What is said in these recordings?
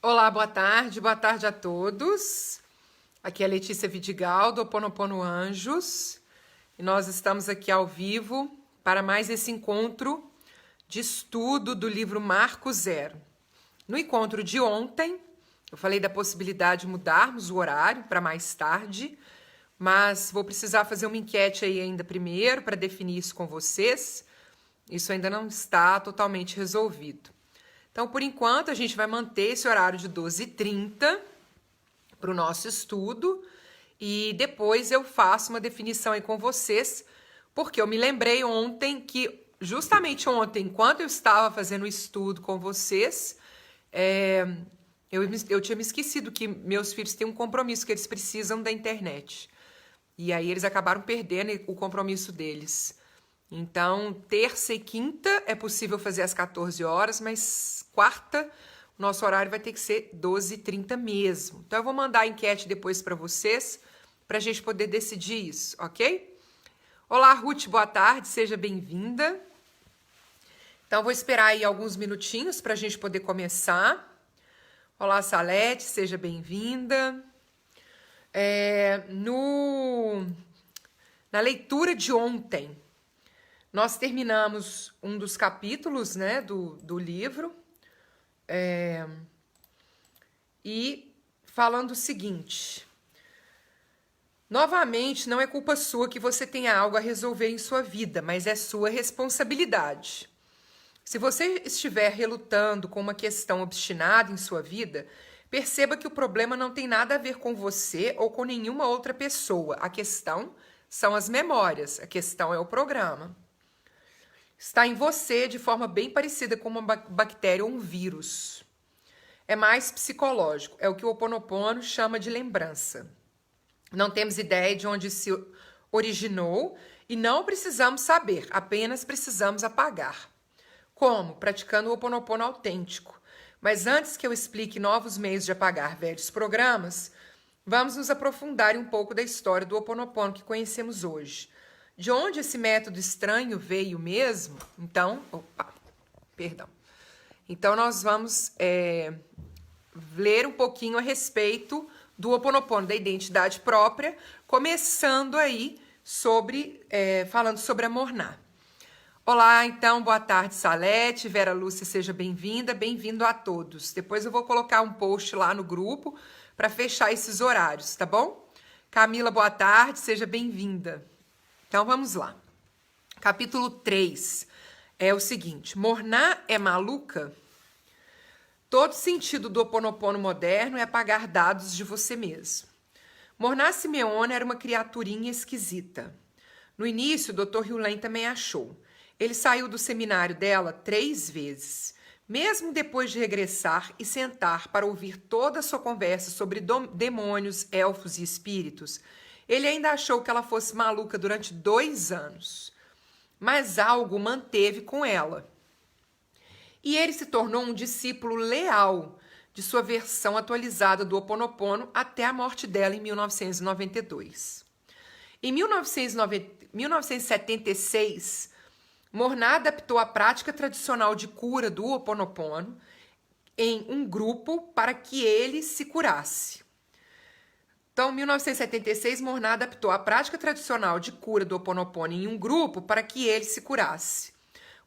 Olá, boa tarde a todos. Aqui é a Letícia Vidigal, do Ho Oponopono Anjos, e nós estamos aqui ao vivo para mais esse encontro de estudo do livro Marco Zero. No encontro de ontem, eu falei da possibilidade de mudarmos o horário para mais tarde, mas vou precisar fazer uma enquete aí ainda primeiro para definir isso com vocês. Isso ainda não está totalmente resolvido. Então, por enquanto, a gente vai manter esse horário de 12h30 para o nosso estudo e depois eu faço uma definição aí com vocês, porque eu me lembrei ontem que, justamente ontem, enquanto eu estava fazendo o estudo com vocês, eu tinha me esquecido que meus filhos têm um compromisso, que eles precisam da internet. E aí eles acabaram perdendo o compromisso deles. Então, terça e quinta é possível fazer às 14 horas, mas quarta, o nosso horário vai ter que ser 12h30 mesmo. Então, eu vou mandar a enquete depois para vocês, para a gente poder decidir isso, ok? Olá, Ruth, boa tarde, seja bem-vinda. Então, vou esperar aí alguns minutinhos para a gente poder começar. Olá, Salete, seja bem-vinda. Na leitura de ontem, nós terminamos um dos capítulos, né, do livro, e falando o seguinte: novamente, não é culpa sua que você tenha algo a resolver em sua vida, mas é sua responsabilidade. Se você estiver relutando com uma questão obstinada em sua vida, perceba que o problema não tem nada a ver com você ou com nenhuma outra pessoa. A questão são as memórias, a questão é o programa. Está em você de forma bem parecida com uma bactéria ou um vírus. É mais psicológico, é o que o Ho Oponopono chama de lembrança. Não temos ideia de onde se originou e não precisamos saber, apenas precisamos apagar. Como? Praticando o Ho Oponopono autêntico. Mas antes que eu explique novos meios de apagar velhos programas, vamos nos aprofundar um pouco da história do Ho Oponopono que conhecemos hoje. De onde esse método estranho veio mesmo? Então, Então, nós vamos ler um pouquinho a respeito do Ho Oponopono, da identidade própria, começando aí falando sobre a Morná. Olá, então, boa tarde, Salete, Vera Lúcia, seja bem-vinda, bem-vindo a todos. Depois eu vou colocar um post lá no grupo para fechar esses horários, tá bom? Camila, boa tarde, seja bem-vinda. Então, vamos lá. Capítulo 3 é o seguinte: Morná é maluca? Todo sentido do Ho Oponopono moderno é apagar dados de você mesmo. Morná Simeone era uma criaturinha esquisita. No início, o Dr. Hugh Lane também achou. Ele saiu do seminário dela 3 vezes. Mesmo depois de regressar e sentar para ouvir toda a sua conversa sobre demônios, elfos e espíritos, ele ainda achou que ela fosse maluca durante 2 anos. Mas algo manteve com ela. E ele se tornou um discípulo leal de sua versão atualizada do Ho Oponopono até a morte dela em 1992. Em 1976, Morná adaptou a prática tradicional de cura do Ho Oponopono em um grupo para que ele se curasse. Então, em 1976, Morná adaptou a prática tradicional de cura do Ho Oponopono em um grupo para que ele se curasse.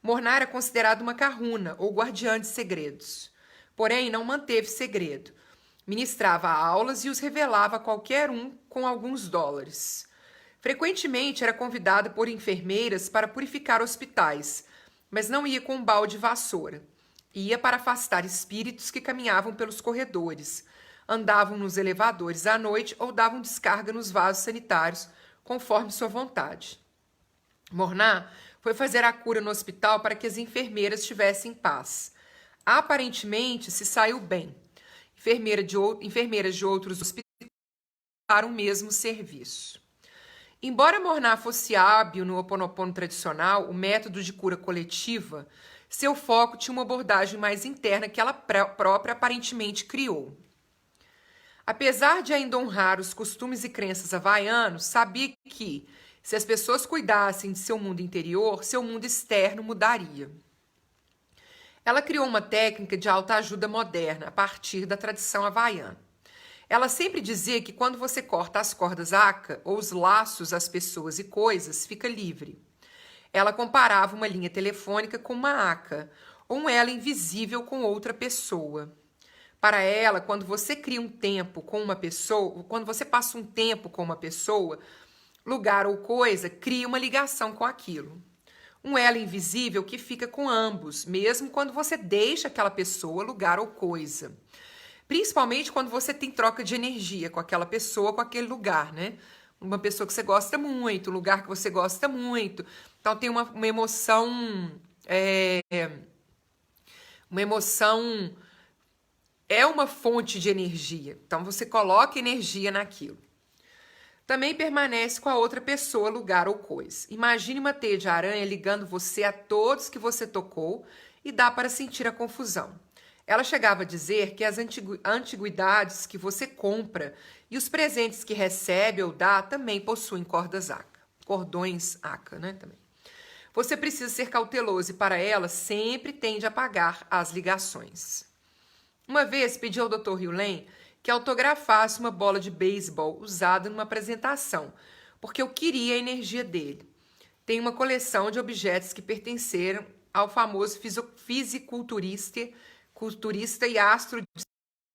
Morná era considerado uma kahuna, ou guardiã de segredos. Porém, não manteve segredo. Ministrava aulas e os revelava a qualquer um com alguns dólares. Frequentemente era convidado por enfermeiras para purificar hospitais, mas não ia com um balde de vassoura. Ia para afastar espíritos que caminhavam pelos corredores, andavam nos elevadores à noite ou davam descarga nos vasos sanitários, conforme sua vontade. Morná foi fazer a cura no hospital para que as enfermeiras estivessem em paz. Aparentemente, se saiu bem. Enfermeiras de outros hospitais para o mesmo serviço. Embora Morná fosse hábil no Ho Oponopono tradicional, o método de cura coletiva, seu foco tinha uma abordagem mais interna que ela própria aparentemente criou. Apesar de ainda honrar os costumes e crenças havaianos, sabia que, se as pessoas cuidassem de seu mundo interior, seu mundo externo mudaria. Ela criou uma técnica de autoajuda moderna a partir da tradição havaiana. Ela sempre dizia que quando você corta as cordas Aka, ou os laços às pessoas e coisas, fica livre. Ela comparava uma linha telefônica com uma Aka, ou um elo invisível com outra pessoa. Para ela, quando você cria um tempo com uma pessoa, quando você passa um tempo com uma pessoa, lugar ou coisa, cria uma ligação com aquilo. Um elo invisível que fica com ambos, mesmo quando você deixa aquela pessoa, lugar ou coisa. Principalmente quando você tem troca de energia com aquela pessoa, com aquele lugar, né? Uma pessoa que você gosta muito, um lugar que você gosta muito. Então tem uma emoção... uma emoção é uma fonte de energia. Então você coloca energia naquilo. Também permanece com a outra pessoa, lugar ou coisa. Imagine uma teia de aranha ligando você a todos que você tocou e dá para sentir a confusão. Ela chegava a dizer que as antiguidades que você compra e os presentes que recebe ou dá também possuem cordas Aka. Cordões Aka, né? Também. Você precisa ser cauteloso e para ela sempre tende a apagar as ligações. Uma vez pedi ao Dr. Hugh que autografasse uma bola de beisebol usada numa apresentação, porque eu queria a energia dele. Tem uma coleção de objetos que pertenceram ao famoso fisiculturista e astro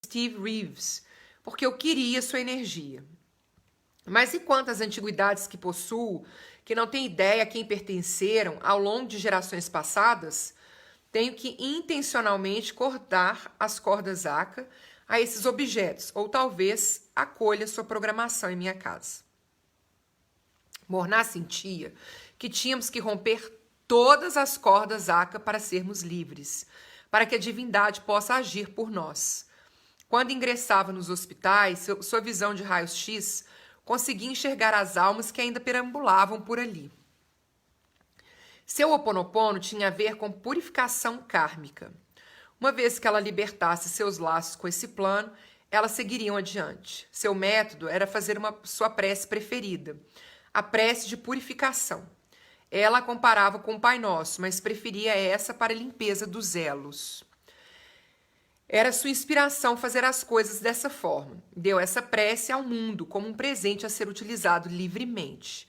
Steve Reeves, porque eu queria sua energia. Mas e quantas antiguidades que possuo, que não tenho ideia a quem pertenceram ao longo de gerações passadas? Tenho que intencionalmente cortar as cordas Aka a esses objetos, ou talvez acolha sua programação em minha casa. Morná sentia que tínhamos que romper todas as cordas Aka para sermos livres, para que a divindade possa agir por nós. Quando ingressava nos hospitais, sua visão de raios-x conseguia enxergar as almas que ainda perambulavam por ali. Seu Ho'oponopono tinha a ver com purificação kármica. Uma vez que ela libertasse seus laços com esse plano, elas seguiriam adiante. Seu método era fazer sua prece preferida, a prece de purificação. Ela a comparava com o Pai Nosso, mas preferia essa para a limpeza dos elos. Era sua inspiração fazer as coisas dessa forma. Deu essa prece ao mundo como um presente a ser utilizado livremente.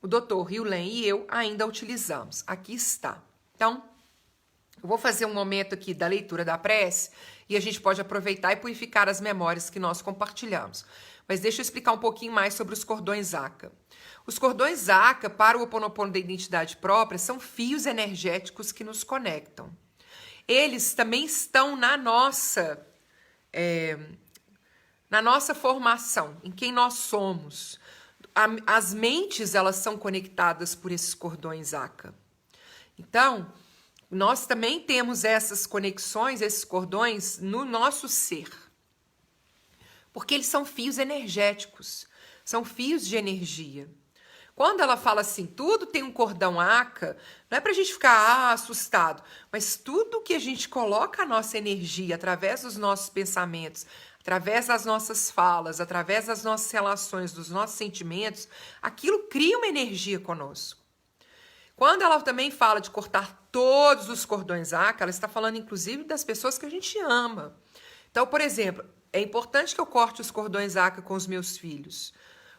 O Dr. Hugh e eu ainda a utilizamos. Aqui está. Então, eu vou fazer um momento aqui da leitura da prece e a gente pode aproveitar e purificar as memórias que nós compartilhamos. Mas deixa eu explicar um pouquinho mais sobre os cordões Aka. Os cordões Aka, para o Ho'oponopono da identidade própria, são fios energéticos que nos conectam. Eles também estão na nossa formação, em quem nós somos. As mentes, elas são conectadas por esses cordões Aka. Então, nós também temos essas conexões, esses cordões no nosso ser. Porque eles são fios energéticos, são fios de energia. Quando ela fala assim, tudo tem um cordão Aka, não é pra gente ficar assustado, mas tudo que a gente coloca a nossa energia através dos nossos pensamentos, através das nossas falas, através das nossas relações, dos nossos sentimentos, aquilo cria uma energia conosco. Quando ela também fala de cortar todos os cordões Aka, ela está falando inclusive das pessoas que a gente ama. Então, por exemplo, é importante que eu corte os cordões Aka com os meus filhos.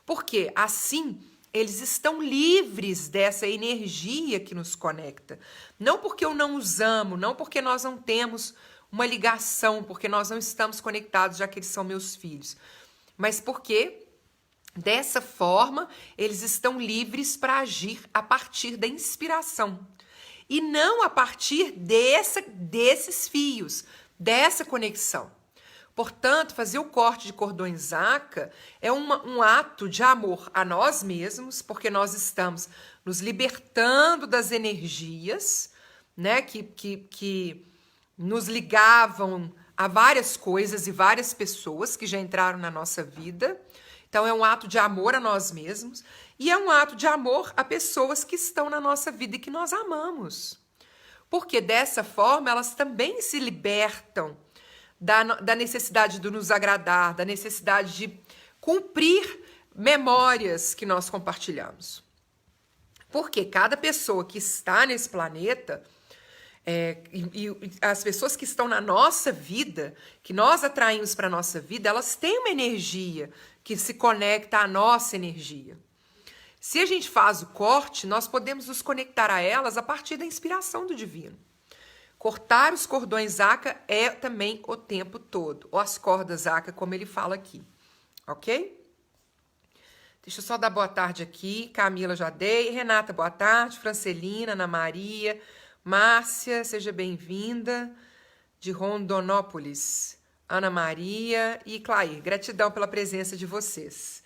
Porque assim eles estão livres dessa energia que nos conecta. Não porque eu não os amo, não porque nós não temos uma ligação, porque nós não estamos conectados, já que eles são meus filhos. Mas porque, dessa forma, eles estão livres para agir a partir da inspiração. E não a partir desses fios, dessa conexão. Portanto, fazer o corte de cordões Aka é um ato de amor a nós mesmos, porque nós estamos nos libertando das energias, né, que nos ligavam a várias coisas e várias pessoas que já entraram na nossa vida. Então, é um ato de amor a nós mesmos e é um ato de amor a pessoas que estão na nossa vida e que nós amamos. Porque dessa forma, elas também se libertam da necessidade de nos agradar, da necessidade de cumprir memórias que nós compartilhamos. Porque cada pessoa que está nesse planeta, E as pessoas que estão na nossa vida, que nós atraímos para a nossa vida, elas têm uma energia que se conecta à nossa energia. Se a gente faz o corte, nós podemos nos conectar a elas a partir da inspiração do divino. Cortar os cordões Aca é também o tempo todo, ou as cordas Aca, como ele fala aqui, ok? Deixa eu só dar boa tarde aqui. Camila já dei. Renata, boa tarde. Francelina, Ana Maria, Márcia, seja bem-vinda. De Rondonópolis, Ana Maria e Clair. Gratidão pela presença de vocês.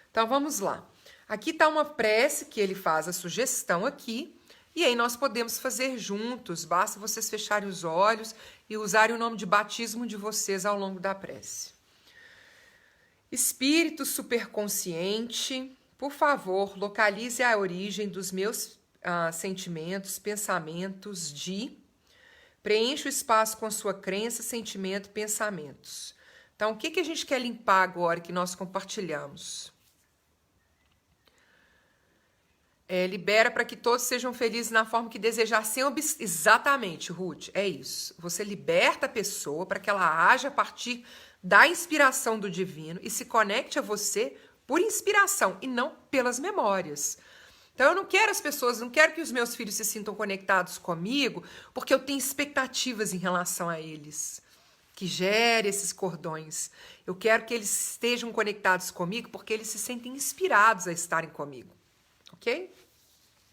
Então, vamos lá. Aqui está uma prece que ele faz a sugestão aqui. E aí nós podemos fazer juntos. Basta vocês fecharem os olhos e usarem o nome de batismo de vocês ao longo da prece. Espírito superconsciente, por favor, localize a origem dos meus sentimentos, pensamentos de... Preencha o espaço com sua crença, sentimento, pensamentos. Então, o que a gente quer limpar agora que nós compartilhamos? Libera para que todos sejam felizes na forma que desejar, sem exatamente, Ruth, é isso. Você liberta a pessoa para que ela haja a partir da inspiração do divino e se conecte a você por inspiração e não pelas memórias. Então eu não quero as pessoas, não quero que os meus filhos se sintam conectados comigo porque eu tenho expectativas em relação a eles, que gere esses cordões. Eu quero que eles estejam conectados comigo porque eles se sentem inspirados a estarem comigo, ok?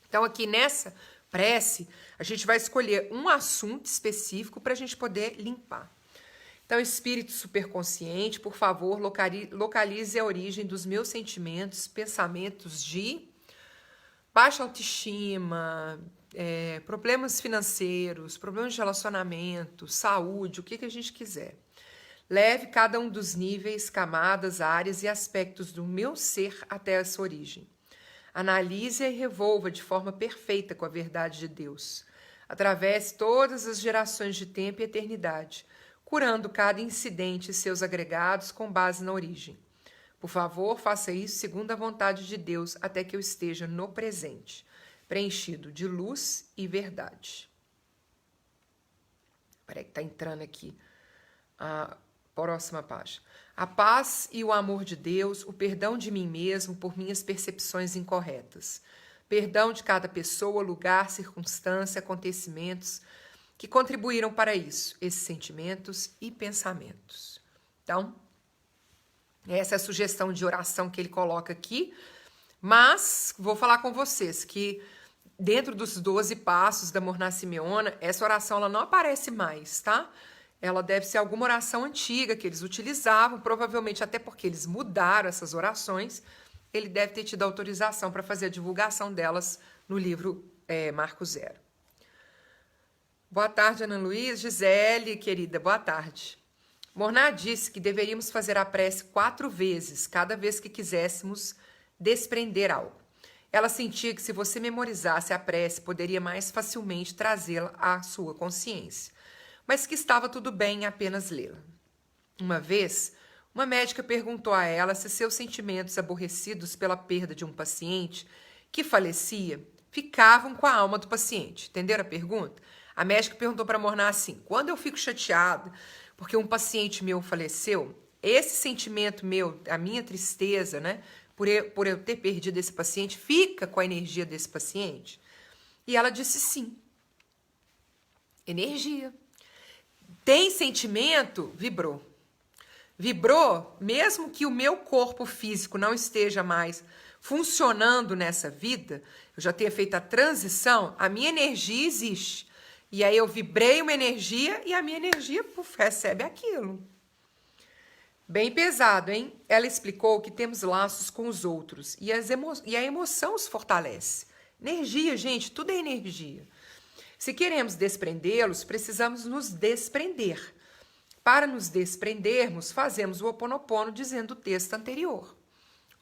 Então aqui nessa prece a gente vai escolher um assunto específico para a gente poder limpar. Então, espírito superconsciente, por favor, localize a origem dos meus sentimentos, pensamentos de baixa autoestima, problemas financeiros, problemas de relacionamento, saúde, o que a gente quiser. Leve cada um dos níveis, camadas, áreas e aspectos do meu ser até essa origem. Analise e revolva de forma perfeita com a verdade de Deus. Atravesse todas as gerações de tempo e eternidade, curando cada incidente e seus agregados com base na origem. Por favor, faça isso segundo a vontade de Deus até que eu esteja no presente, preenchido de luz e verdade. Peraí que está entrando aqui a próxima página. A paz e o amor de Deus, o perdão de mim mesmo por minhas percepções incorretas. Perdão de cada pessoa, lugar, circunstância, acontecimentos que contribuíram para isso, esses sentimentos e pensamentos. Então, essa é a sugestão de oração que ele coloca aqui, mas vou falar com vocês que dentro dos 12 passos da Morná Simeona, essa oração ela não aparece mais, tá? Ela deve ser alguma oração antiga que eles utilizavam, provavelmente até porque eles mudaram essas orações, ele deve ter tido autorização para fazer a divulgação delas no livro Marco Zero. Boa tarde, Ana Luiz. Gisele, querida, boa tarde. Morná disse que deveríamos fazer a prece 4 vezes, cada vez que quiséssemos desprender algo. Ela sentia que se você memorizasse a prece, poderia mais facilmente trazê-la à sua consciência, mas que estava tudo bem em apenas lê-la. Uma vez, uma médica perguntou a ela se seus sentimentos aborrecidos pela perda de um paciente que falecia ficavam com a alma do paciente. Entenderam a pergunta? A médica perguntou para Morná assim: quando eu fico chateada porque um paciente meu faleceu, esse sentimento meu, a minha tristeza, né, por eu ter perdido esse paciente, fica com a energia desse paciente? E ela disse sim. Energia. Tem sentimento? Vibrou. Vibrou, mesmo que o meu corpo físico não esteja mais funcionando nessa vida, eu já tenha feito a transição, a minha energia existe. E aí eu vibrei uma energia e a minha energia recebe aquilo. Bem pesado, hein? Ela explicou que temos laços com os outros e a emoção os fortalece. Energia, gente, tudo é energia. Se queremos desprendê-los, precisamos nos desprender. Para nos desprendermos, fazemos o Ho Oponopono dizendo o texto anterior.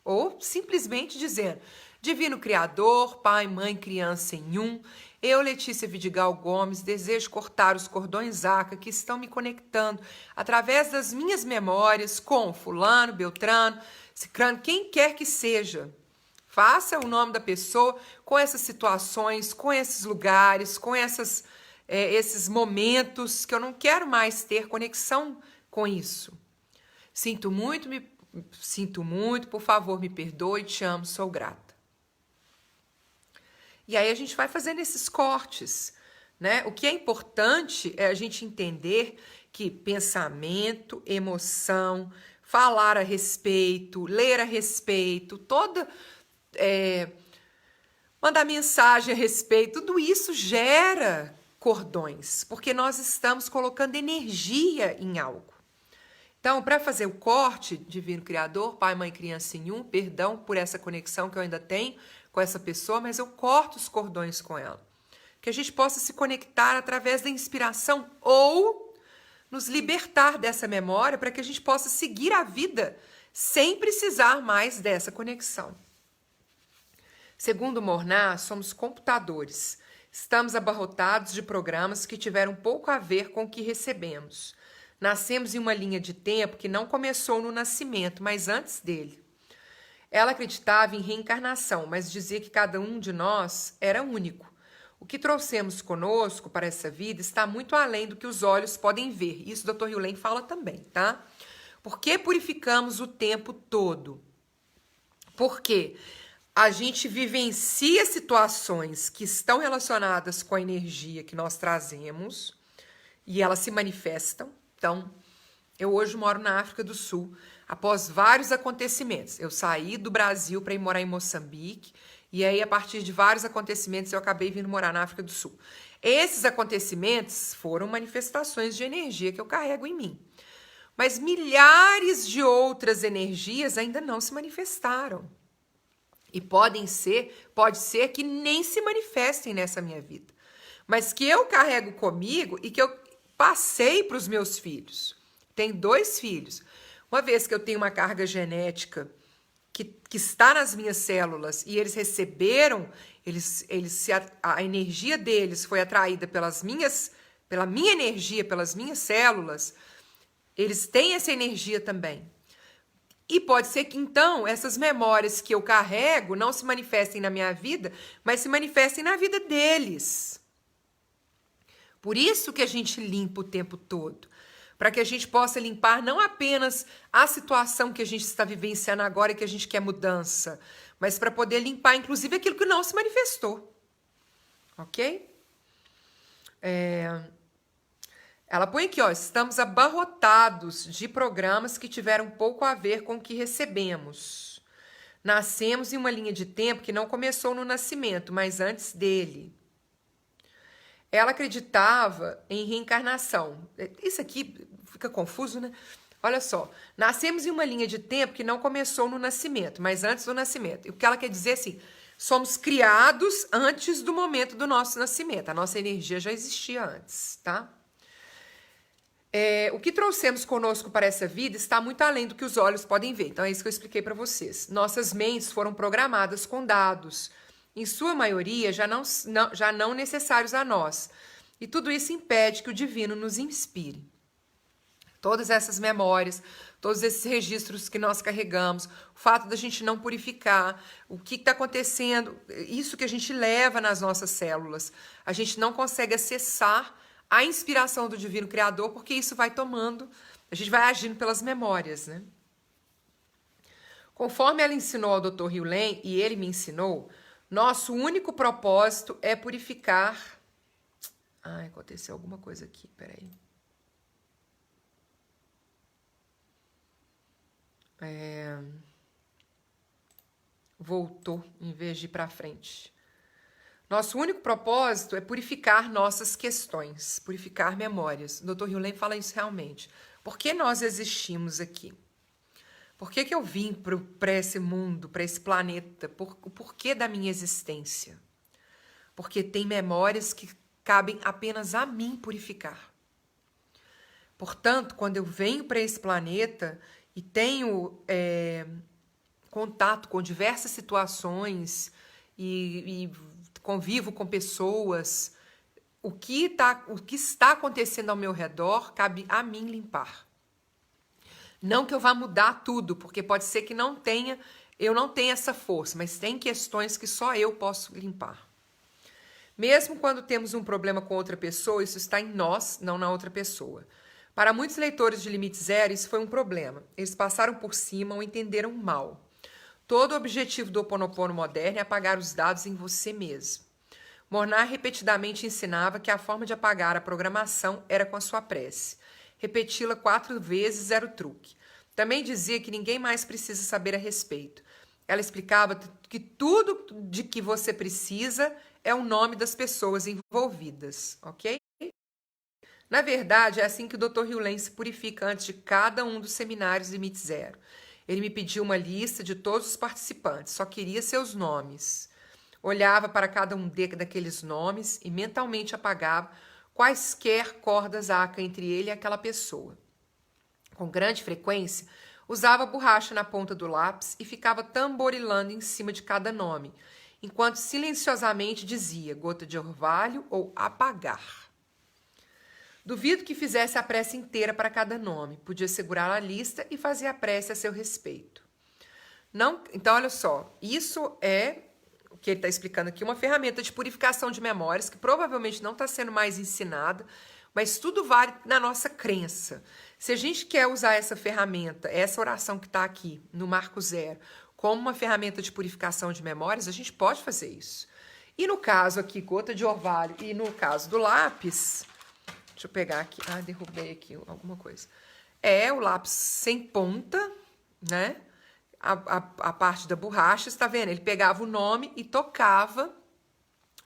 Ou simplesmente dizendo: Divino Criador, Pai, Mãe, Criança em um, eu, Letícia Vidigal Gomes, desejo cortar os cordões Aca que estão me conectando através das minhas memórias com fulano, beltrano, cicrano, quem quer que seja. Faça o nome da pessoa com essas situações, com esses lugares, com essas esses momentos que eu não quero mais ter conexão com isso. Sinto muito, por favor, me perdoe, te amo, sou grata. E aí a gente vai fazendo esses cortes, né? O que é importante é a gente entender que pensamento, emoção, falar a respeito, ler a respeito, mandar mensagem a respeito, tudo isso gera cordões, porque nós estamos colocando energia em algo. Então, para fazer o corte, Divino Criador, Pai, Mãe, Criança em um, perdão por essa conexão que eu ainda tenho com essa pessoa, mas eu corto os cordões com ela. Que a gente possa se conectar através da inspiração ou nos libertar dessa memória para que a gente possa seguir a vida sem precisar mais dessa conexão. Segundo Morná, somos computadores. Estamos abarrotados de programas que tiveram pouco a ver com o que recebemos. Nascemos em uma linha de tempo que não começou no nascimento, mas antes dele. Ela acreditava em reencarnação, mas dizia que cada um de nós era único. O que trouxemos conosco para essa vida está muito além do que os olhos podem ver. Isso o Dr. Yulen fala também, tá? Por que purificamos o tempo todo? Porque a gente vivencia situações que estão relacionadas com a energia que nós trazemos e elas se manifestam. Então, eu hoje moro na África do Sul, após vários acontecimentos. Eu saí do Brasil para ir morar em Moçambique, e aí, a partir de vários acontecimentos, eu acabei vindo morar na África do Sul. Esses acontecimentos foram manifestações de energia que eu carrego em mim. Mas milhares de outras energias ainda não se manifestaram. E pode ser que nem se manifestem nessa minha vida. Mas que eu carrego comigo e que eu passei para os meus filhos. Tenho 2 filhos. Uma vez que eu tenho uma carga genética que está nas minhas células e eles receberam, a energia deles foi atraída pela minha energia, pelas minhas células, eles têm essa energia também. E pode ser que, então, essas memórias que eu carrego não se manifestem na minha vida, mas se manifestem na vida deles. Por isso que a gente limpa o tempo todo. Para que a gente possa limpar não apenas a situação que a gente está vivenciando agora e que a gente quer mudança, mas para poder limpar, inclusive, aquilo que não se manifestou. Ok? Ela põe aqui, ó, estamos abarrotados de programas que tiveram pouco a ver com o que recebemos. Nascemos em uma linha de tempo que não começou no nascimento, mas antes dele. Ela acreditava em reencarnação. Isso aqui fica confuso, né? Olha só, nascemos em uma linha de tempo que não começou no nascimento, mas antes do nascimento. E o que ela quer dizer assim, somos criados antes do momento do nosso nascimento. A nossa energia já existia antes, tá? O que trouxemos conosco para essa vida está muito além do que os olhos podem ver. Então é isso que eu expliquei para vocês. Nossas mentes foram programadas com dados, em sua maioria já não necessários a nós. E tudo isso impede que o divino nos inspire. Todas essas memórias, todos esses registros que nós carregamos, o fato da gente não purificar, o que está acontecendo, isso que a gente leva nas nossas células, a gente não consegue acessar a inspiração do Divino Criador, porque isso vai tomando, a gente vai agindo pelas memórias, né? Conforme ela ensinou ao Dr. Yulen, e ele me ensinou, nosso único propósito é purificar... Ai, aconteceu alguma coisa aqui, peraí. Voltou, em vez de ir para frente. Nosso único propósito é purificar nossas questões, purificar memórias. O Dr. Yulen fala isso realmente. Por que nós existimos aqui? Por que eu vim para esse mundo, para esse planeta? O porquê da minha existência? Porque tem memórias que cabem apenas a mim purificar. Portanto, quando eu venho para esse planeta e tenho contato com diversas situações e convivo com pessoas, o que está acontecendo ao meu redor cabe a mim limpar. Não que eu vá mudar tudo, porque pode ser que eu não tenha essa força, mas tem questões que só eu posso limpar. Mesmo quando temos um problema com outra pessoa, isso está em nós, não na outra pessoa. Para muitos leitores de Limite Zero, isso foi um problema. Eles passaram por cima ou entenderam mal. Todo o objetivo do Ho Oponopono moderno é apagar os dados em você mesmo. Mornar repetidamente ensinava que a forma de apagar a programação era com a sua prece. Repeti-la 4 vezes era o truque. Também dizia que ninguém mais precisa saber a respeito. Ela explicava que tudo de que você precisa é o nome das pessoas envolvidas, ok? Na verdade, é assim que o Dr. Hugh se purifica antes de cada um dos seminários Limite Zero. Ele me pediu uma lista de todos os participantes, só queria seus nomes. Olhava para cada um daqueles nomes e mentalmente apagava quaisquer cordas há entre ele e aquela pessoa. Com grande frequência, usava borracha na ponta do lápis e ficava tamborilando em cima de cada nome, enquanto silenciosamente dizia gota de orvalho ou apagar. Duvido que fizesse a prece inteira para cada nome. Podia segurar a lista e fazer a prece a seu respeito. Não, então, olha só. Isso é o que ele está explicando aqui, uma ferramenta de purificação de memórias que provavelmente não está sendo mais ensinada, mas tudo vale na nossa crença. Se a gente quer usar essa ferramenta, essa oração que está aqui no Marco Zero, como uma ferramenta de purificação de memórias, a gente pode fazer isso. E no caso aqui, gota de orvalho, e no caso do lápis... Deixa eu pegar aqui. Ah, derrubei aqui alguma coisa. É o lápis sem ponta, né? A parte da borracha, está vendo? Ele pegava o nome e tocava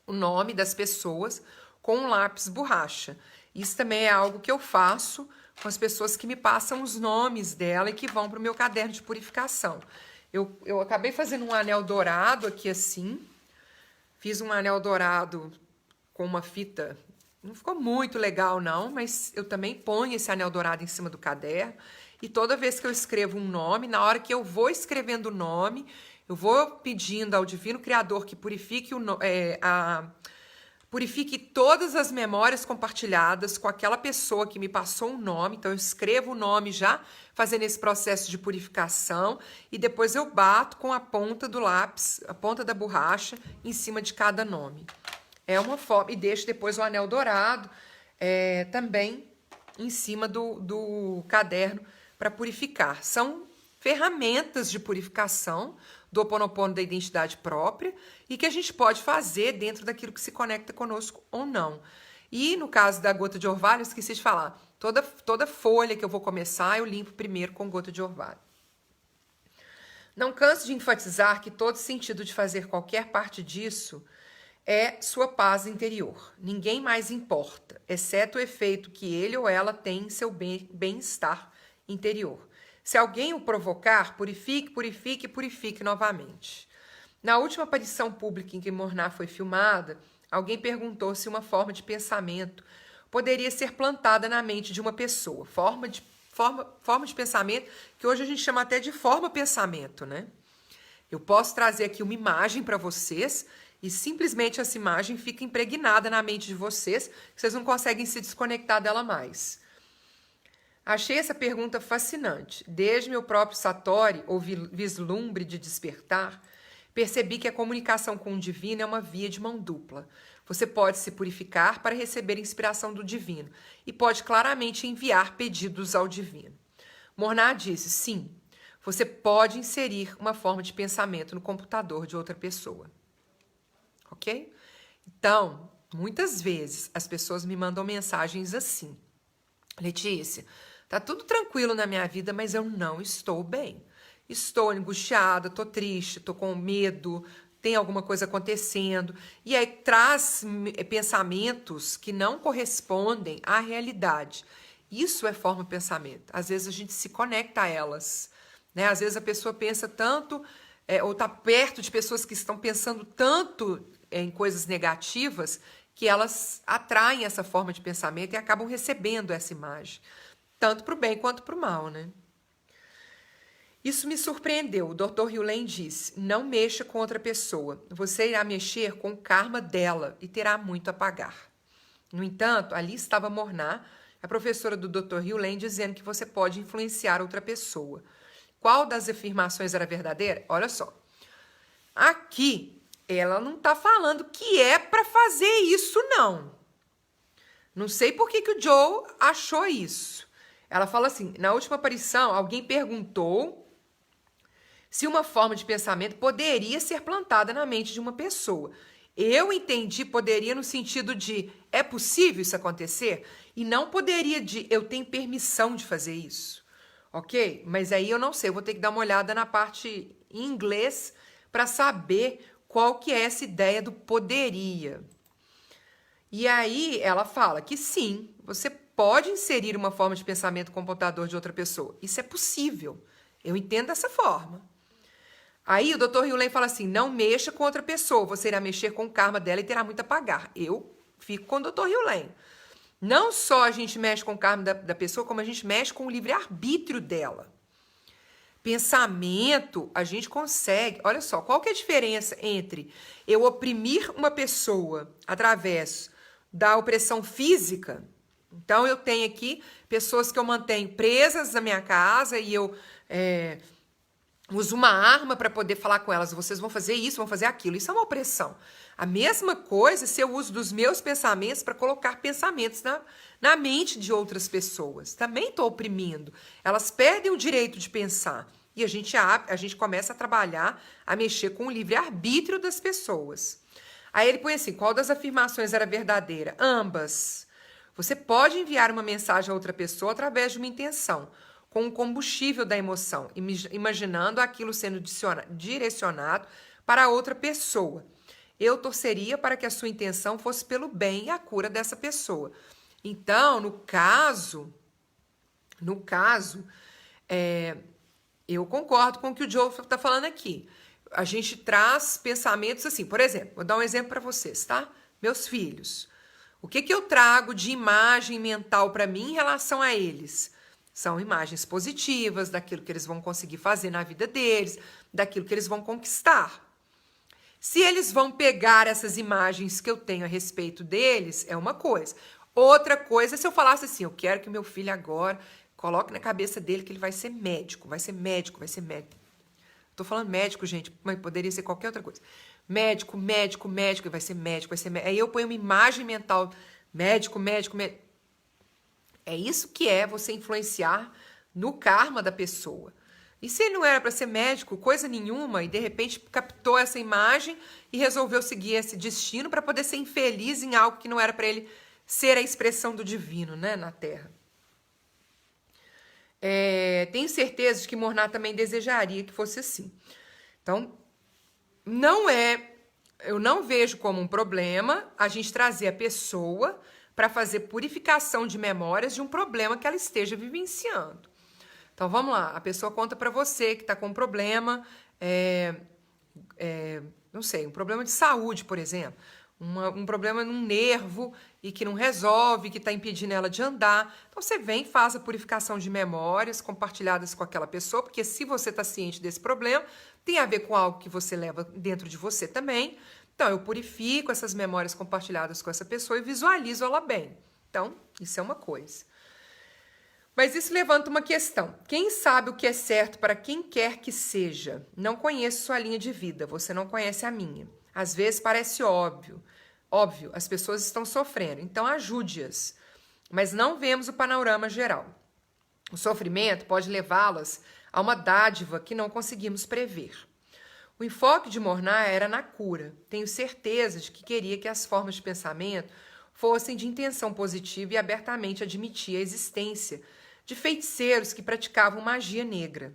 o nome das pessoas com um lápis borracha. Isso também é algo que eu faço com as pessoas que me passam os nomes dela e que vão para o meu caderno de purificação. Eu acabei fazendo um anel dourado aqui assim. Fiz um anel dourado com uma fita... Não ficou muito legal, não, mas eu também ponho esse anel dourado em cima do caderno. E toda vez que eu escrevo um nome, na hora que eu vou escrevendo o nome, eu vou pedindo ao Divino Criador que purifique, purifique todas as memórias compartilhadas com aquela pessoa que me passou um nome. Então, eu escrevo o nome já, fazendo esse processo de purificação. E depois eu bato com a ponta do lápis, a ponta da borracha, em cima de cada nome. É uma forma, e deixo depois o anel dourado também em cima do caderno para purificar. São ferramentas de purificação do Ho Oponopono da identidade própria e que a gente pode fazer dentro daquilo que se conecta conosco ou não. E no caso da gota de orvalho, eu esqueci de falar, toda folha que eu vou começar, eu limpo primeiro com gota de orvalho. Não canso de enfatizar que todo sentido de fazer qualquer parte disso é sua paz interior. Ninguém mais importa, exceto o efeito que ele ou ela tem em seu bem-estar interior. Se alguém o provocar, purifique, purifique e purifique novamente. Na última aparição pública em que Mornar foi filmada, alguém perguntou se uma forma de pensamento poderia ser plantada na mente de uma pessoa. Forma de pensamento que hoje a gente chama até de forma-pensamento, né? Eu posso trazer aqui uma imagem para vocês e simplesmente essa imagem fica impregnada na mente de vocês, que vocês não conseguem se desconectar dela mais. Achei essa pergunta fascinante. Desde meu próprio Satori, ou vislumbre de despertar, percebi que a comunicação com o divino é uma via de mão dupla. Você pode se purificar para receber inspiração do divino e pode claramente enviar pedidos ao divino. Mornar disse, sim, você pode inserir uma forma de pensamento no computador de outra pessoa. Ok? Então, muitas vezes as pessoas me mandam mensagens assim. Letícia, tá tudo tranquilo na minha vida, mas eu não estou bem. Estou angustiada, tô triste, tô com medo, tem alguma coisa acontecendo. E aí traz pensamentos que não correspondem à realidade. Isso é forma de pensamento. Às vezes a gente se conecta a elas, né? Às vezes a pessoa pensa tanto, ou tá perto de pessoas que estão pensando tanto em coisas negativas, que elas atraem essa forma de pensamento e acabam recebendo essa imagem, tanto para o bem quanto para o mal, né? Isso me surpreendeu. O Dr. Hugh disse, não mexa com outra pessoa, você irá mexer com o karma dela e terá muito a pagar. No entanto, ali estava Mornar, a professora do Dr. Hugh dizendo que você pode influenciar outra pessoa. Qual das afirmações era verdadeira? Olha só. Aqui ela não tá falando que é para fazer isso, não. Não sei por que o Joe achou isso. Ela fala assim, na última aparição, alguém perguntou se uma forma de pensamento poderia ser plantada na mente de uma pessoa. Eu entendi poderia no sentido de é possível isso acontecer? E não poderia de eu tenho permissão de fazer isso. Ok? Mas aí eu não sei, eu vou ter que dar uma olhada na parte em inglês para saber qual que é essa ideia do poderia. E aí ela fala que sim, você pode inserir uma forma de pensamento com o computador de outra pessoa. Isso é possível. Eu entendo dessa forma. Aí o Dr. Hugh fala assim, não mexa com outra pessoa, você irá mexer com o karma dela e terá muito a pagar. Eu fico com o Dr. Hugh. Não só a gente mexe com o karma da pessoa, como a gente mexe com o livre-arbítrio dela. Pensamento, a gente consegue... Olha só, qual que é a diferença entre eu oprimir uma pessoa através da opressão física? Então, eu tenho aqui pessoas que eu mantenho presas na minha casa e eu uso uma arma para poder falar com elas. Vocês vão fazer isso, vão fazer aquilo. Isso é uma opressão. A mesma coisa se eu uso dos meus pensamentos para colocar pensamentos na mente de outras pessoas. Também estou oprimindo. Elas perdem o direito de pensar. E a gente começa a trabalhar, a mexer com o livre-arbítrio das pessoas. Aí ele põe assim, qual das afirmações era verdadeira? Ambas. Você pode enviar uma mensagem a outra pessoa através de uma intenção, com o combustível da emoção, imaginando aquilo sendo direcionado para outra pessoa. Eu torceria para que a sua intenção fosse pelo bem e a cura dessa pessoa. Então, no caso, eu concordo com o que o Joe está falando aqui. A gente traz pensamentos assim, por exemplo, vou dar um exemplo para vocês, tá? Meus filhos. O que eu trago de imagem mental para mim em relação a eles? São imagens positivas daquilo que eles vão conseguir fazer na vida deles, daquilo que eles vão conquistar. Se eles vão pegar essas imagens que eu tenho a respeito deles, é uma coisa. Outra coisa é se eu falasse assim, eu quero que meu filho agora coloque na cabeça dele que ele vai ser médico, vai ser médico, vai ser médico. Tô falando médico, gente, mas poderia ser qualquer outra coisa. Médico, médico, médico, vai ser médico, vai ser médico. Aí eu ponho uma imagem mental, médico, médico, médico. É isso que é você influenciar no karma da pessoa. E se ele não era para ser médico, coisa nenhuma, e de repente captou essa imagem e resolveu seguir esse destino para poder ser infeliz em algo que não era para ele ser a expressão do divino, né, na Terra. Tenho certeza de que Morná também desejaria que fosse assim. Então, eu não vejo como um problema a gente trazer a pessoa para fazer purificação de memórias de um problema que ela esteja vivenciando. Então, vamos lá. A pessoa conta para você que está com um problema, não sei, um problema de saúde, por exemplo. Um problema num nervo e que não resolve, que está impedindo ela de andar. Então, você vem, faz a purificação de memórias compartilhadas com aquela pessoa, porque se você está ciente desse problema, tem a ver com algo que você leva dentro de você também. Então, eu purifico essas memórias compartilhadas com essa pessoa e visualizo ela bem. Então, isso é uma coisa. Mas isso levanta uma questão. Quem sabe o que é certo para quem quer que seja? Não conheço sua linha de vida, você não conhece a minha. Às vezes parece óbvio. Óbvio, as pessoas estão sofrendo, então ajude-as. Mas não vemos o panorama geral. O sofrimento pode levá-las a uma dádiva que não conseguimos prever. O enfoque de Morná era na cura. Tenho certeza de que queria que as formas de pensamento fossem de intenção positiva e abertamente admitia a existência de feiticeiros que praticavam magia negra.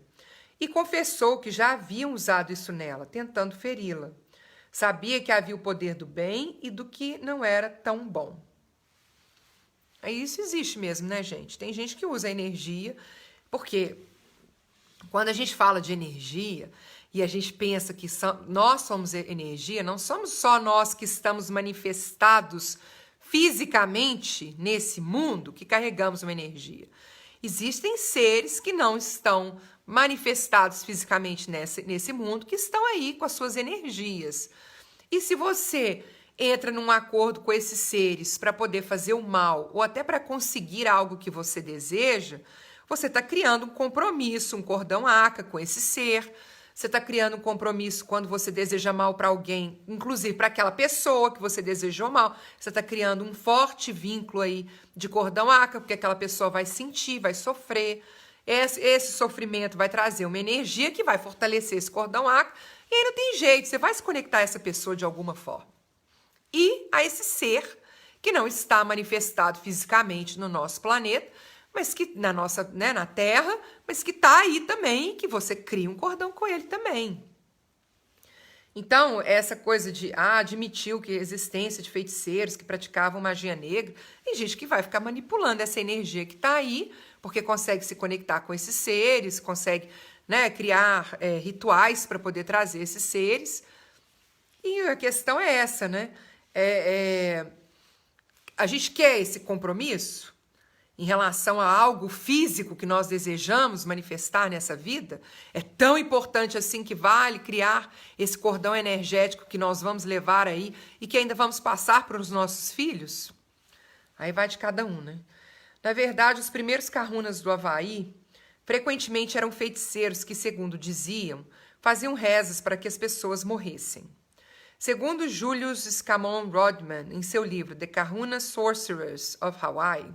E confessou que já haviam usado isso nela, tentando feri-la. Sabia que havia o poder do bem e do que não era tão bom. Isso existe mesmo, né, gente? Tem gente que usa a energia, porque quando a gente fala de energia e a gente pensa que nós somos energia, não somos só nós que estamos manifestados fisicamente nesse mundo que carregamos uma energia. Existem seres que não estão manifestados fisicamente nesse mundo, que estão aí com as suas energias. E se você entra num acordo com esses seres para poder fazer o mal ou até para conseguir algo que você deseja, você está criando um compromisso, um cordão ACA com esse ser, Você está criando um compromisso quando você deseja mal para alguém, inclusive para aquela pessoa que você desejou mal. Você está criando um forte vínculo aí de cordão áqueo, porque aquela pessoa vai sentir, vai sofrer. Esse sofrimento vai trazer uma energia que vai fortalecer esse cordão áqueo. E aí não tem jeito, você vai se conectar a essa pessoa de alguma forma. E a esse ser que não está manifestado fisicamente no nosso planeta, mas que na nossa, né, na Terra, mas que está aí também, que você cria um cordão com ele também. Então, essa coisa de admitir que a existência de feiticeiros que praticavam magia negra, tem gente que vai ficar manipulando essa energia que está aí, porque consegue se conectar com esses seres, consegue, né, criar rituais para poder trazer esses seres. E a questão é essa, né? A gente quer esse compromisso em relação a algo físico que nós desejamos manifestar nessa vida? É tão importante assim que vale criar esse cordão energético que nós vamos levar aí e que ainda vamos passar para os nossos filhos? Aí vai de cada um, né? Na verdade, os primeiros kahunas do Havaí frequentemente eram feiticeiros que, segundo diziam, faziam rezas para que as pessoas morressem. Segundo Julius Scamon Rodman, em seu livro The Kahuna Sorcerers of Hawaii,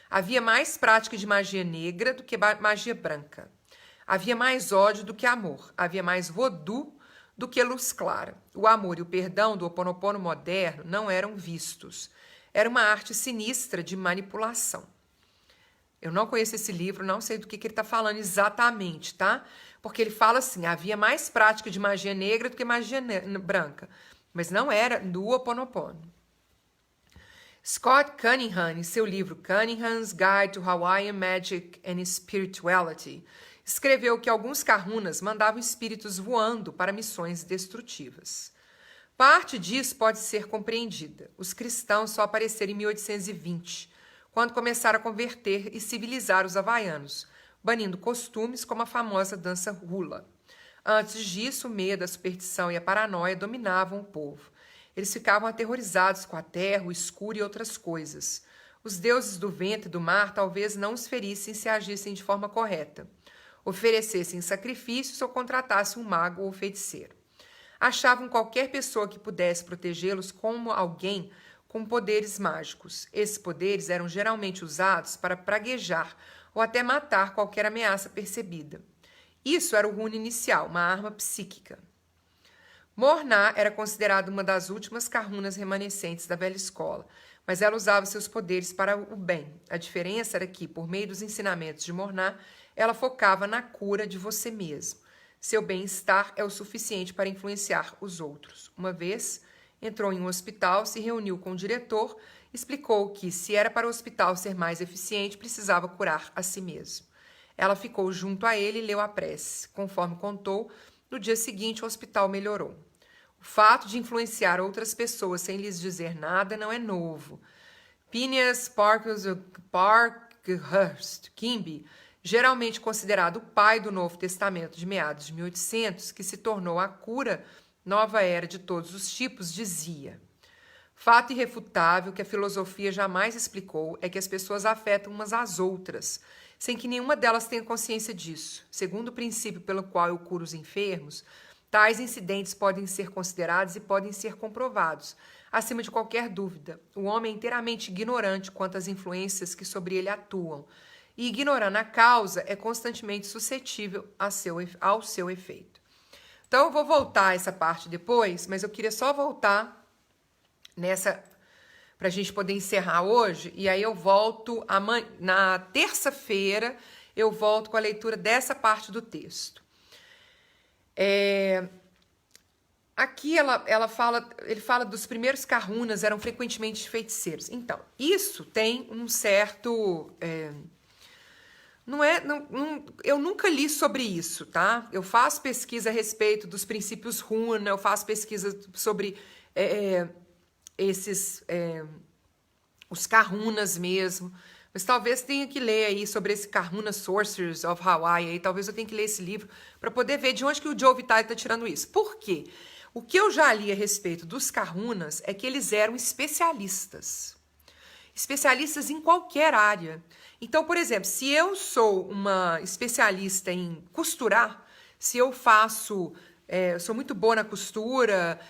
havia mais prática de magia negra do que magia branca. Havia mais ódio do que amor. Havia mais voodoo do que luz clara. O amor e o perdão do Ho Oponopono moderno não eram vistos. Era uma arte sinistra de manipulação. Eu não conheço esse livro, não sei do que ele está falando exatamente, tá? Porque ele fala assim, havia mais prática de magia negra do que magia branca. Mas não era do Ho Oponopono. Scott Cunningham, em seu livro Cunningham's Guide to Hawaiian Magic and Spirituality, escreveu que alguns kahunas mandavam espíritos voando para missões destrutivas. Parte disso pode ser compreendida. Os cristãos só apareceram em 1820, quando começaram a converter e civilizar os havaianos, banindo costumes como a famosa dança hula. Antes disso, o medo, a superstição e a paranoia dominavam o povo. Eles ficavam aterrorizados com a terra, o escuro e outras coisas. Os deuses do vento e do mar talvez não os ferissem se agissem de forma correta, oferecessem sacrifícios ou contratassem um mago ou feiticeiro. Achavam qualquer pessoa que pudesse protegê-los como alguém com poderes mágicos. Esses poderes eram geralmente usados para praguejar ou até matar qualquer ameaça percebida. Isso era o rune inicial, uma arma psíquica. Morná era considerada uma das últimas kahunas remanescentes da velha escola, mas ela usava seus poderes para o bem. A diferença era que, por meio dos ensinamentos de Morná, ela focava na cura de você mesmo. Seu bem-estar é o suficiente para influenciar os outros. Uma vez, entrou em um hospital, se reuniu com o diretor, explicou que, se era para o hospital ser mais eficiente, precisava curar a si mesmo. Ela ficou junto a ele e leu a prece. Conforme contou, no dia seguinte o hospital melhorou. O fato de influenciar outras pessoas sem lhes dizer nada não é novo. Phineas Parkhurst Quimby, geralmente considerado o pai do Novo Testamento de meados de 1800, que se tornou a cura nova era de todos os tipos, dizia: fato irrefutável que a filosofia jamais explicou é que as pessoas afetam umas às outras, sem que nenhuma delas tenha consciência disso. Segundo o princípio pelo qual eu curo os enfermos, tais incidentes podem ser considerados e podem ser comprovados. Acima de qualquer dúvida, o homem é inteiramente ignorante quanto às influências que sobre ele atuam, e ignorando a causa é constantemente suscetível ao seu efeito. Então, eu vou voltar a essa parte depois, mas eu queria só voltar nessa para a gente poder encerrar hoje, e aí eu volto na terça-feira, eu volto com a leitura dessa parte do texto. Aqui ele fala dos primeiros kahunas eram frequentemente feiticeiros. Então, isso tem um certo... eu nunca li sobre isso, tá? Eu faço pesquisa a respeito dos princípios runa, eu faço pesquisa sobre... os kahunas mesmo, mas talvez tenha que ler aí sobre esse Kahuna Sorcerers of Hawaii, aí talvez eu tenha que ler esse livro para poder ver de onde que o Joe Vitale está tirando isso. Por quê? O que eu já li a respeito dos kahunas é que eles eram especialistas em qualquer área. Então, por exemplo, se eu sou uma especialista em costurar, Se eu faço, eu sou muito boa na costura,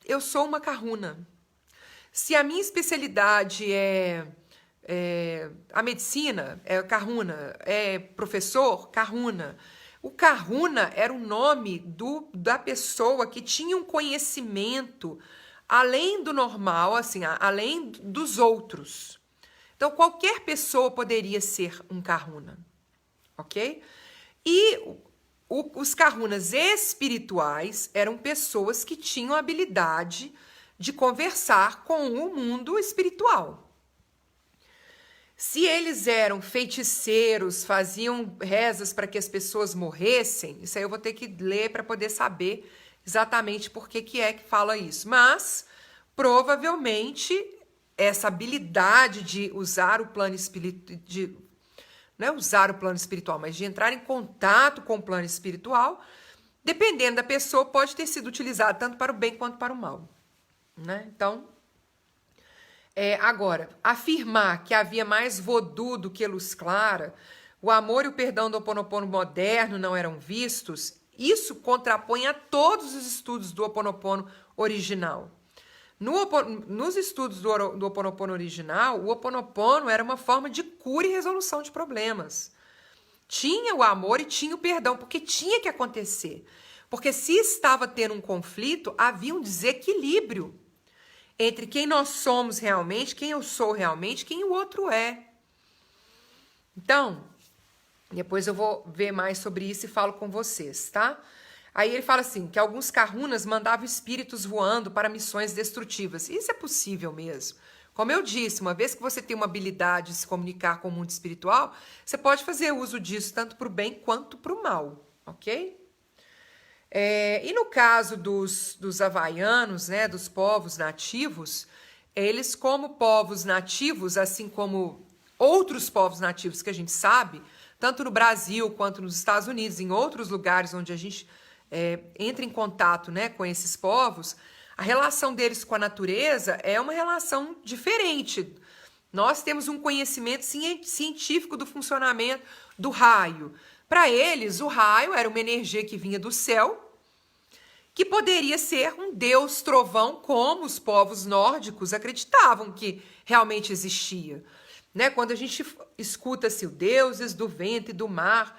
eu sou uma kahuna. Se a minha especialidade é a medicina, é kahuna, é professor, kahuna. O kahuna era o nome da pessoa que tinha um conhecimento além do normal, assim, além dos outros. Então, qualquer pessoa poderia ser um kahuna, ok? E os kahunas espirituais eram pessoas que tinham a habilidade de conversar com o mundo espiritual. Se eles eram feiticeiros, faziam rezas para que as pessoas morressem, isso aí eu vou ter que ler para poder saber exatamente por que é que fala isso. Mas, provavelmente, essa habilidade de usar o plano espiritual, não é usar o plano espiritual, mas de entrar em contato com o plano espiritual, dependendo da pessoa, pode ter sido utilizado tanto para o bem quanto para o mal, né? Então, agora, afirmar que havia mais vodú do que luz clara, o amor e o perdão do Ho Oponopono moderno não eram vistos, isso contrapõe a todos os estudos do Ho Oponopono original. Nos estudos do Ho Oponopono original, o Ho Oponopono era uma forma de cura e resolução de problemas. Tinha o amor e tinha o perdão, porque tinha que acontecer. Porque se estava tendo um conflito, havia um desequilíbrio entre quem nós somos realmente, quem eu sou realmente, quem o outro é. Então, depois eu vou ver mais sobre isso e falo com vocês, tá? Aí ele fala assim, que alguns kahunas mandavam espíritos voando para missões destrutivas. Isso é possível mesmo. Como eu disse, uma vez que você tem uma habilidade de se comunicar com o mundo espiritual, você pode fazer uso disso tanto para o bem quanto para o mal, ok? E no caso dos havaianos, né, dos povos nativos, eles como povos nativos, assim como outros povos nativos que a gente sabe, tanto no Brasil quanto nos Estados Unidos, em outros lugares onde a gente entra em contato, né, com esses povos, a relação deles com a natureza é uma relação diferente. Nós temos um conhecimento científico do funcionamento do raio. Para eles, o raio era uma energia que vinha do céu, que poderia ser um deus trovão, como os povos nórdicos acreditavam que realmente existia. Né? Quando a gente escuta-se, os deuses do vento e do mar,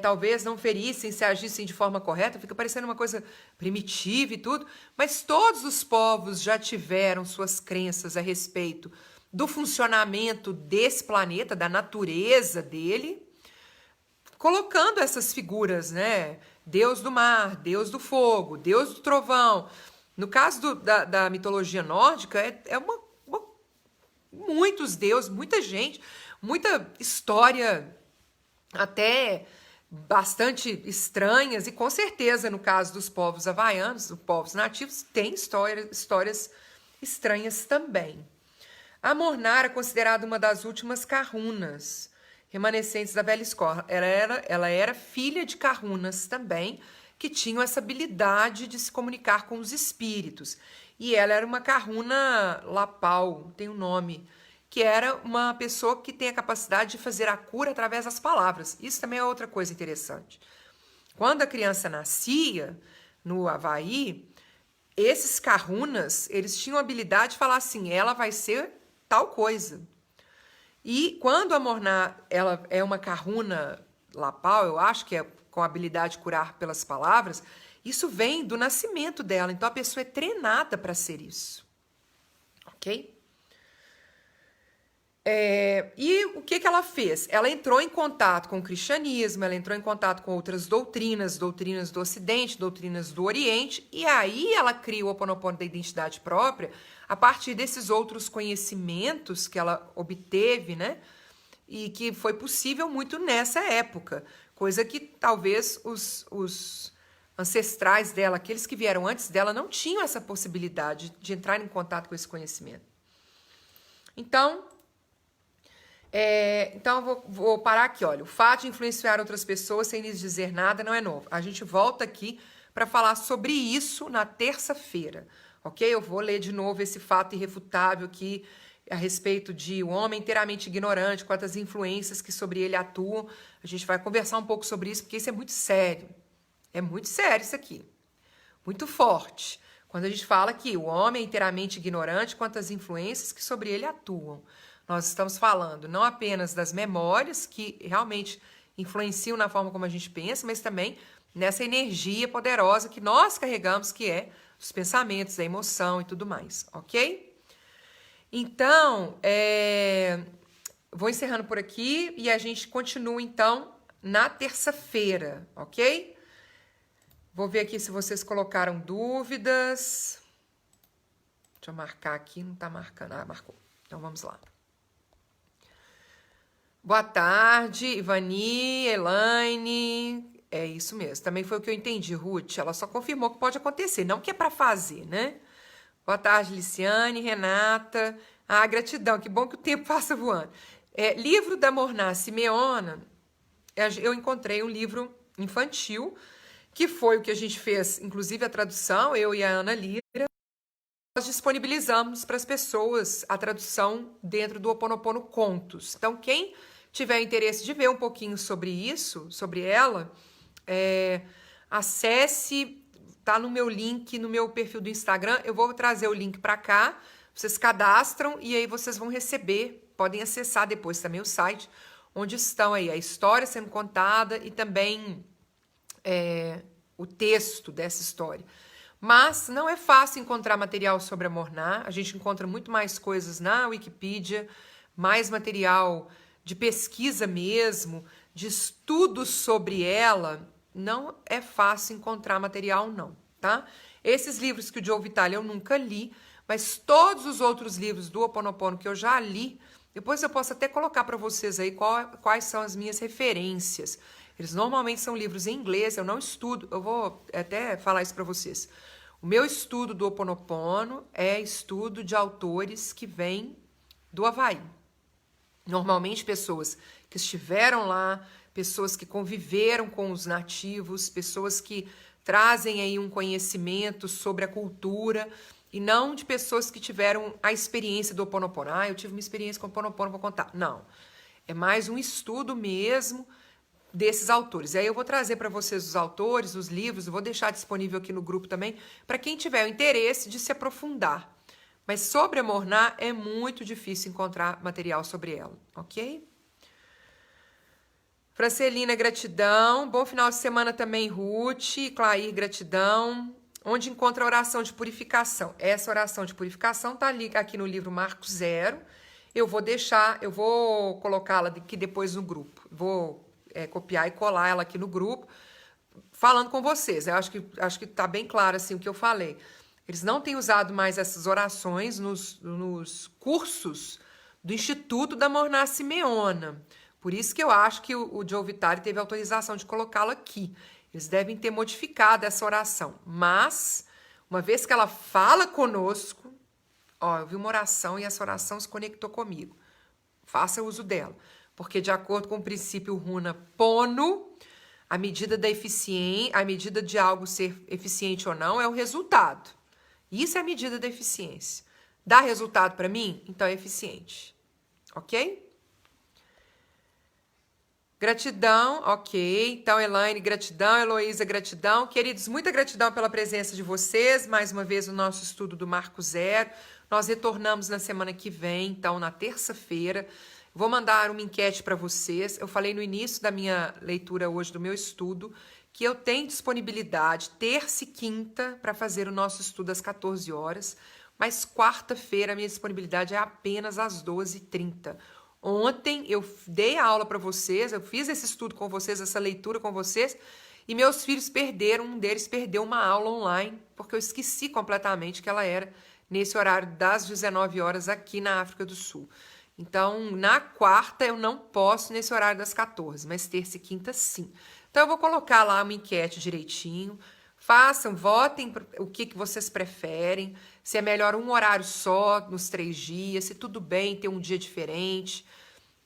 talvez não ferissem se agissem de forma correta, fica parecendo uma coisa primitiva e tudo, mas todos os povos já tiveram suas crenças a respeito do funcionamento desse planeta, da natureza dele, colocando essas figuras, né? Deus do mar, Deus do fogo, Deus do trovão. No caso da mitologia nórdica, muitos deuses, muita gente, muita história até bastante estranhas, e com certeza no caso dos povos havaianos, dos povos nativos, tem histórias estranhas também. A Mornar é considerada uma das últimas kahunas remanescentes da velha escola. Ela era filha de kahunas também, que tinham essa habilidade de se comunicar com os espíritos. E ela era uma kahuna lapau, tem um nome, que era uma pessoa que tem a capacidade de fazer a cura através das palavras. Isso também é outra coisa interessante. Quando a criança nascia no Havaí, esses kahunas, eles tinham a habilidade de falar assim, ela vai ser tal coisa. E quando a Morná, ela é uma kahuna lapau, eu acho que é com a habilidade de curar pelas palavras, isso vem do nascimento dela. Então, a pessoa é treinada para ser isso. Ok? E o que ela fez? Ela entrou em contato com o cristianismo, ela entrou em contato com outras doutrinas do Ocidente, doutrinas do Oriente, e aí ela cria o Ho Oponopono da identidade própria a partir desses outros conhecimentos que ela obteve, né? E que foi possível muito nessa época, coisa que talvez os ancestrais dela, aqueles que vieram antes dela, não tinham essa possibilidade de entrar em contato com esse conhecimento. Então eu vou parar aqui, olha. O fato de influenciar outras pessoas sem lhes dizer nada não é novo. A gente volta aqui para falar sobre isso na terça-feira, ok? Eu vou ler de novo esse fato irrefutável aqui a respeito de um homem inteiramente ignorante, quantas influências que sobre ele atuam. A gente vai conversar um pouco sobre isso, porque isso é muito sério. É muito sério isso aqui. Muito forte. Quando a gente fala que o homem é inteiramente ignorante quanto às influências que sobre ele atuam. Nós estamos falando não apenas das memórias, que realmente influenciam na forma como a gente pensa, mas também nessa energia poderosa que nós carregamos, que é os pensamentos, a emoção e tudo mais, ok? Então, vou encerrando por aqui e a gente continua, então, na terça-feira, ok? Vou ver aqui se vocês colocaram dúvidas. Deixa eu marcar aqui, não tá marcando. Ah, marcou. Então, vamos lá. Boa tarde, Ivani, Elaine. É isso mesmo. Também foi o que eu entendi, Ruth. Ela só confirmou que pode acontecer, não que é para fazer, né? Boa tarde, Liciane, Renata. Ah, gratidão. Que bom que o tempo passa voando. Livro da Morná Simeona. Eu encontrei um livro infantil, que foi o que a gente fez, inclusive a tradução, eu e a Ana Lira. Nós disponibilizamos para as pessoas a tradução dentro do Ho Oponopono Contos. Então, quem tiver interesse de ver um pouquinho sobre isso, sobre ela, acesse, tá no meu link, no meu perfil do Instagram. Eu vou trazer o link para cá, vocês cadastram e aí vocês vão receber, podem acessar depois também o site, onde estão aí a história sendo contada e também o texto dessa história. Mas não é fácil encontrar material sobre a Morná. A gente encontra muito mais coisas na Wikipedia, mais material de pesquisa mesmo, de estudos sobre ela. Não é fácil encontrar material, não, tá? Esses livros que o Joe Vitale eu nunca li, mas todos os outros livros do Ho Oponopono que eu já li, depois eu posso até colocar para vocês aí quais são as minhas referências. Eles normalmente são livros em inglês, eu não estudo, eu vou até falar isso para vocês. O meu estudo do Ho Oponopono é estudo de autores que vêm do Havaí. Normalmente pessoas que estiveram lá, pessoas que conviveram com os nativos, pessoas que trazem aí um conhecimento sobre a cultura e não de pessoas que tiveram a experiência do Ho Oponopono. Ah, eu tive uma experiência com o Ho Oponopono, vou contar. Não, é mais um estudo mesmo desses autores. E aí eu vou trazer para vocês os autores, os livros, eu vou deixar disponível aqui no grupo também, para quem tiver o interesse de se aprofundar. Mas sobre a Morná é muito difícil encontrar material sobre ela, ok? Francelina, gratidão. Bom final de semana também, Ruth. Clair, gratidão. Onde encontra a oração de purificação? Essa oração de purificação está ali aqui no livro Marco Zero. Eu vou colocá-la aqui depois no grupo. Vou copiar e colar ela aqui no grupo, falando com vocês. Eu acho que tá bem claro assim o que eu falei. Eles não têm usado mais essas orações nos cursos do Instituto da Morná Simeona. Por isso que eu acho que o Joe Vitale teve autorização de colocá-la aqui. Eles devem ter modificado essa oração. Mas, uma vez que ela fala conosco, eu vi uma oração e essa oração se conectou comigo. Faça uso dela. Porque, de acordo com o princípio Runa Pono, a medida de algo ser eficiente ou não é o resultado. Isso é a medida da eficiência. Dá resultado para mim? Então é eficiente. Ok? Gratidão, ok. Então, Elaine, gratidão. Heloísa, gratidão. Queridos, muita gratidão pela presença de vocês. Mais uma vez, no nosso estudo do Marco Zero. Nós retornamos na semana que vem, então, na terça-feira. Vou mandar uma enquete para vocês. Eu falei no início da minha leitura hoje, do meu estudo, que eu tenho disponibilidade terça e quinta para fazer o nosso estudo às 14 horas, mas quarta-feira a minha disponibilidade é apenas às 12h30. Ontem eu dei a aula para vocês, eu fiz esse estudo com vocês, essa leitura com vocês, e meus filhos um deles perdeu uma aula online, porque eu esqueci completamente que ela era nesse horário das 19 horas aqui na África do Sul. Então, na quarta eu não posso nesse horário das 14, mas terça e quinta sim. Então, eu vou colocar lá uma enquete direitinho. Façam, votem o que vocês preferem. Se é melhor um horário só nos 3 dias, se tudo bem ter um dia diferente.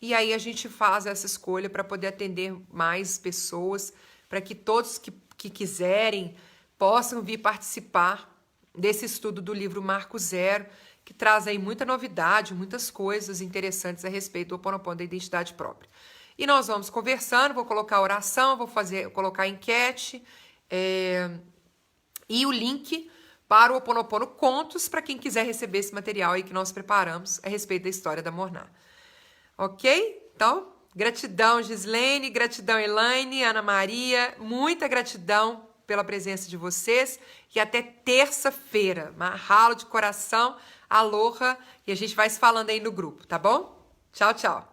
E aí a gente faz essa escolha para poder atender mais pessoas, para que todos que quiserem possam vir participar desse estudo do livro Marco Zero, que traz aí muita novidade, muitas coisas interessantes a respeito do Ho Oponopono da identidade própria. E nós vamos conversando, vou colocar a oração, colocar a enquete, E o link para o Ho Oponopono Contos, para quem quiser receber esse material aí que nós preparamos a respeito da história da Morná. Ok? Então, gratidão, Gislene, gratidão, Elaine, Ana Maria, muita gratidão pela presença de vocês e até terça-feira. Mahalo de coração, aloha, e a gente vai se falando aí no grupo, tá bom? Tchau, tchau.